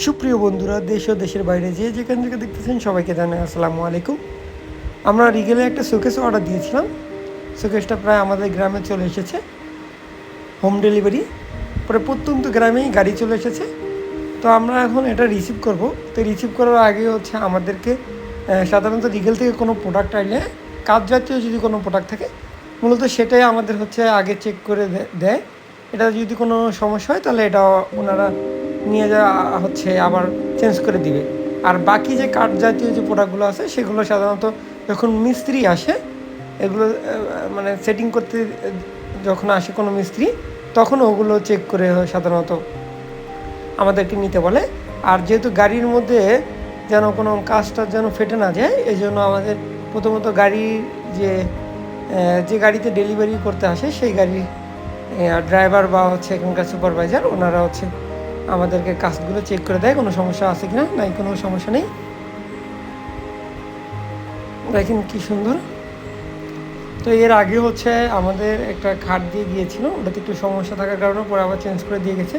সুপ্রিয় বন্ধুরা, দেশ ও দেশের বাইরে যে যেখান থেকে দেখতেছেন সবাইকে জানাই আসসালামু আলাইকুম। আমরা রিগেলে একটা শোকেস অর্ডার দিয়েছিলাম। শোকেসটা প্রায় আমাদের গ্রামে চলে এসেছে, হোম ডেলিভারি। পরে প্রত্যন্ত গ্রামেই গাড়ি চলে এসেছে। তো আমরা এখন এটা রিসিভ করব। তো রিসিভ করার আগে হচ্ছে আমাদেরকে সাধারণত রিগেল থেকে কোনো প্রোডাক্ট আনলে, কাজ জাতীয় যদি কোনো প্রোডাক্ট থাকে, মূলত সেটাই আমাদের হচ্ছে আগে চেক করে দেয়। এটা যদি কোনো সমস্যা হয় তাহলে এটা ওনারা নিয়ে যাওয়া হচ্ছে আবার চেঞ্জ করে দিবে। আর বাকি যে কাঠ জাতীয় যে প্রোডাক্টগুলো আছে সেগুলো সাধারণত যখন মিস্ত্রি আসে, এগুলো মানে সেটিং করতে যখন আসে কোনো মিস্ত্রি, তখন ওগুলো চেক করে সাধারণত আমাদেরকে নিতে বলে। আর যেহেতু গাড়ির মধ্যে যেন কোনো কাজটা যেন ফেটে না যায়, এই জন্য আমাদের প্রথমত গাড়ির যে গাড়িতে ডেলিভারি করতে আসে সেই গাড়ির ড্রাইভার বা হচ্ছে এখানকার সুপারভাইজার, ওনারা হচ্ছে আমাদেরকে কাজগুলো চেক করে দেয় কোনো সমস্যা আছে কিনা। নাই, কোনো সমস্যা নেই। দেখেন কি সুন্দর। তো এর আগে হচ্ছে আমাদের একটা খাট দিয়ে গিয়েছিল, ওটাতে একটু সমস্যা থাকার কারণে পরে আবার চেঞ্জ করে দিয়ে গেছে।